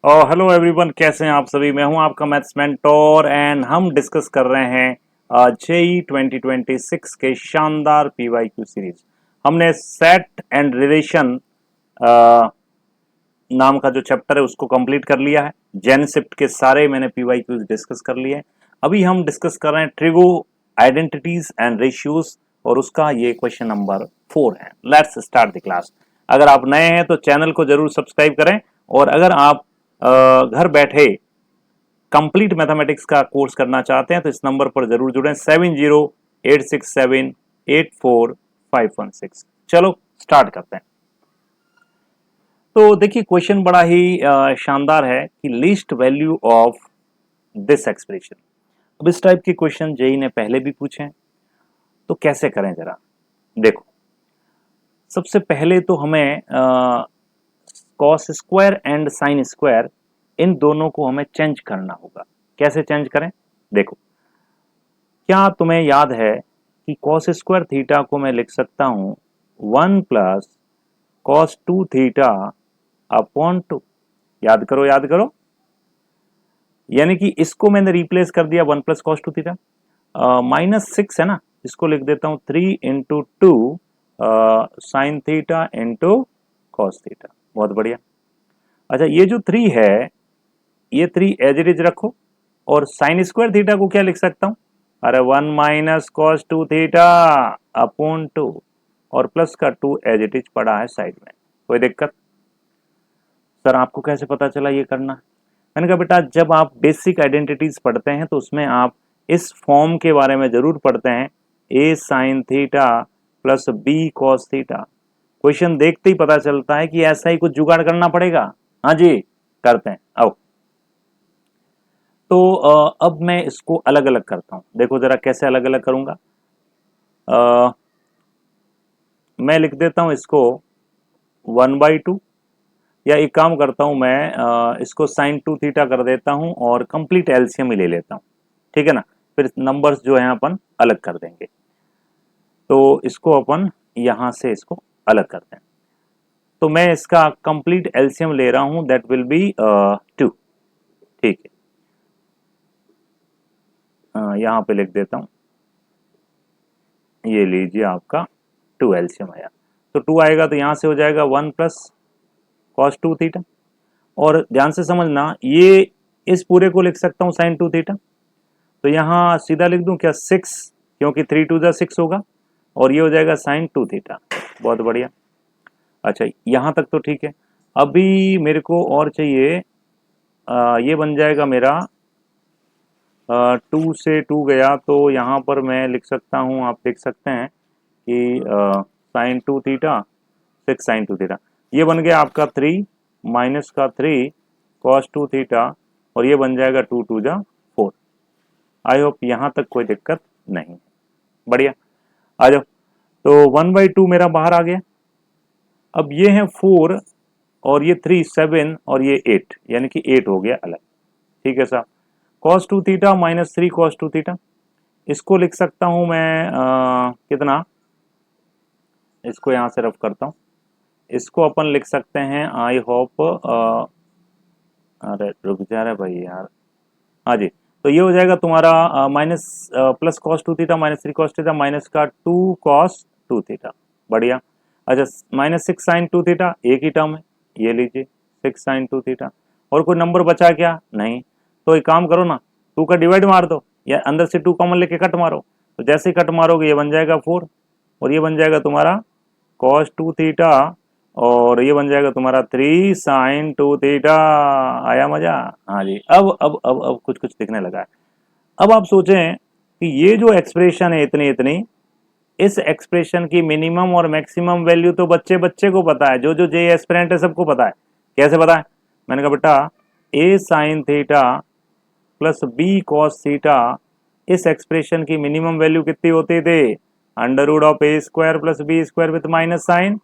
और hello everyone, कैसे हैं आप सभी। मैं हूं आपका मैथ्स मेंटोर एंड हम डिस्कस कर रहे हैं जेई 2026 के शानदार पीवाईक्यू सीरीज। हमने सेट एंड रिलेशन नाम का जो चैप्टर है उसको कंप्लीट कर लिया है। जेनशिफ्ट के सारे मैंने पीवाईक्यूज डिस्कस कर लिए हैं। अभी हम डिस्कस कर रहे हैं ट्रिगो आइडेंटिटीज एंड रेशियोज और उसका ये क्वेश्चन नंबर 4 है। Let's start the class. अगर आप नए हैं तो चैनल को जरूर सब्सक्राइब करें, और अगर आप घर बैठे कंप्लीट मैथमेटिक्स का कोर्स करना चाहते हैं तो इस नंबर पर जरूर जुड़ें 7086784516। चलो स्टार्ट करते हैं। तो देखिए, क्वेश्चन बड़ा ही शानदार है कि least value of this expression. अब इस टाइप के क्वेश्चन जेई ने पहले भी पूछे हैं, तो कैसे करें जरा देखो। सबसे पहले तो हमें cos square and sine square, इन दोनों को हमें चेंज करना होगा। कैसे चेंज करें देखो। क्या तुम्हें याद है कि कॉस स्क्वायर थीटा को मैं लिख सकता हूं 1 प्लस कॉस 2 थीटा अपॉन 2। याद करो याद करो, यानी कि इसको मैंने रिप्लेस कर दिया 1 प्लस कॉस 2 थीटा। -6 है ना, इसको लिख देता हूं 3 into 2 sine theta into cos theta. बहुत बढ़िया। अच्छा, ये जो 3 है, ये 3 एज इट इज रखो, और साइन स्क्वायर थीटा को क्या लिख सकता हूं? अरे 1 माइनस कॉस 2 थीटा अपॉन 2, और प्लस का 2 एज इट इज पड़ा है साइड में। कोई दिक्कत? सर आपको कैसे पता चला ये करना? मैंने कहा बेटा, जब आप बेसिक आइडेंटिटीज पढ़ते हैं तो उसमें आप इस फॉर्म के बारे में जरूर पढ़ते हैं, A sine theta plus B cos theta. Question देखते ही पता चलता है कि ऐसा ही कुछ जुगाड़ करना पड़ेगा। हाँ जी, करते हैं आओ। तो अब मैं इसको अलग अलग करता हूं। देखो जरा कैसे अलग अलग करूंगा। मैं लिख देता हूं इसको 1/2, या एक काम करता हूं मैं, इसको साइन 2 थीटा कर देता हूं और कंप्लीट एलसीएम ही ले लेता हूं। ठीक है ना, फिर नंबर्स जो है अपन अलग कर देंगे। तो इसको अपन यहां से इसको अलग करते हैं। तो मैं इसका कंप्लीट एलसीएम ले रहा हूं, दैट विल बी 2। ठीक है, यहां पे लिख देता हूं, ये लीजिए आपका 2 एलसीएम आया। तो 2 आएगा तो यहां से हो जाएगा 1 प्लस कॉस 2 थीटा। और ध्यान से समझना, ये इस पूरे को लिख सकता हूं साइन 2 थीटा। तो यहां सीधा लिख दूं क्या 6, क्योंकि 3 2 जा 6 होगा, और ये हो जाएगा साइन 2 थीटा। बहुत बढ़िया। अच्छा, यहां तक तो ठीक है। अभी मेरे को और चाहिए, ये बन जाएगा मेरा 2 से 2 गया तो यहाँ पर मैं लिख सकता हूँ, आप देख सकते हैं कि साइन 2 थीटा 6 साइन 2 थीटा। ये बन गया आपका 3 माइनस का 3 कॉस 2 थीटा, और ये बन जाएगा 2 2 जा 4। आई होप यहाँ तक कोई दिक्कत नहीं है। बढ़िया, आ जाओ। तो 1/2 मेरा बाहर आ गया। अब ये है 4, और ये 3 7, और ये 8, यानी कि 8 हो गया अलग। ठीक है साहब। Cos 2 theta minus 3 cos 2 theta, इसको लिख सकता हूं मैं कितना, इसको यहां से रफ करता हूं। इसको अपन लिख सकते हैं, आई होप, अरे रुक जा रहा है भाई यार। हाँ जी, तो ये हो जाएगा तुम्हारा minus plus cos 2 theta minus 3 cos theta minus का 2 कॉस 2 थीटा। बढ़िया। अच्छा, माइनस 6 साइन 2 थीटा एक ही टर्म है, ये लीजिए 6 साइन 2 थीटा। और कोई नंबर बचा क्या? नहीं। तो एक काम करो ना, 2 का डिवाइड मार दो, या अंदर से 2 कॉमन लेके कट मारो। तो जैसे ही कट मारोगे ये बन जाएगा 4, और ये बन जाएगा तुम्हारा कॉस 2 थीटा, और ये बन जाएगा तुम्हारा 3 साइन 2 थीटा। आया मजा? हाँ जी। अब कुछ कुछ दिखने लगा है। अब आप सोचें कि ये जो एक्सप्रेशन है इतनी इतनी, इस एक्सप्रेशन की मिनिमम और मैक्सिमम वैल्यू तो बच्चे बच्चे को पता है, जो जो जे एस्पिरेंट है सबको पता है। कैसे पता है? मैंने कहा बेटा, A sine theta plus B cos theta, इस एक्सप्रेशन की मिनिमम वैल्यू कितनी होती थी? Under root of A square plus B square with minus sine,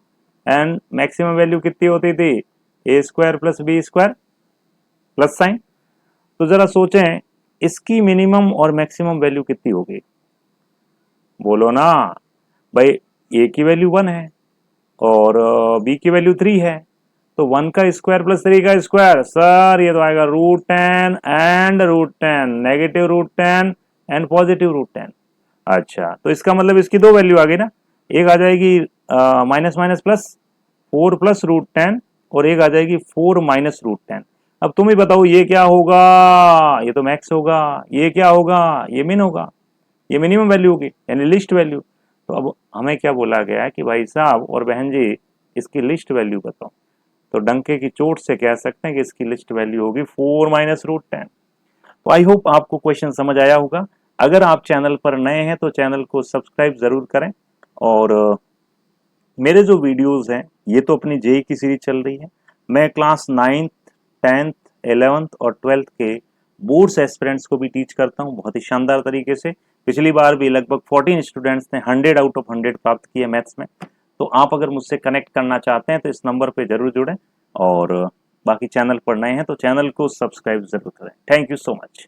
and maximum value कितनी होती थी? A square plus B square plus sine. तो जरा सोचें, इसकी मिनिमम और मैक्सिमम वैल्यू कितनी होगी? बोलो ना भाई। ए की वैल्यू 1 है, और बी की वैल्यू 3 है, तो 1 का स्क्वायर प्लस 3 का स्क्वायर, सर ये तो आएगा √10 एंड √10, नेगेटिव √10 एंड पॉजिटिव √10। अच्छा, तो इसका मतलब इसकी दो वैल्यू आ गई ना, एक आ जाएगी माइनस माइनस प्लस 4 प्लस √10 और एक आ जाएगी 4 माइनस √10। अब तुम ही बताओ ये क्या होगा, ये तो मैक्स होगा, ये क्या होगा, ये मिन होगा, ये मिनिमम वैल्यू होगी यानी लिस्ट वैल्यू। तो अब हमें क्या बोला गया है कि भाई साहब और बहन जी इसकी लिस्ट वैल्यू बताओ, तो डंके की चोट से कह सकते हैं कि इसकी लिस्ट वैल्यू होगी 4 माइनस √10। तो आई होप आपको क्वेश्चन समझ आया होगा। अगर आप चैनल पर नए हैं तो चैनल को सब्सक्राइब जरूर करें, और मेरे जो वीडियोस हैं ये तो अपनी जेई की सीरीज चल रही है, मैं क्लास 9th 10th 11th और 12th के बोर्ड्स एस्पिरेंट्स को भी टीच करता हूं बहुत ही शानदार तरीके से। पिछली बार भी लगभग 14 स्टूडेंट्स ने 100 आउट ऑफ 100 प्राप्त किए मैथ्स में। तो आप अगर मुझसे कनेक्ट करना चाहते हैं तो इस नंबर पे जरूर जुड़ें, और बाकी चैनल पर नए हैं तो चैनल को सब्सक्राइब जरूर करें। Thank you so much.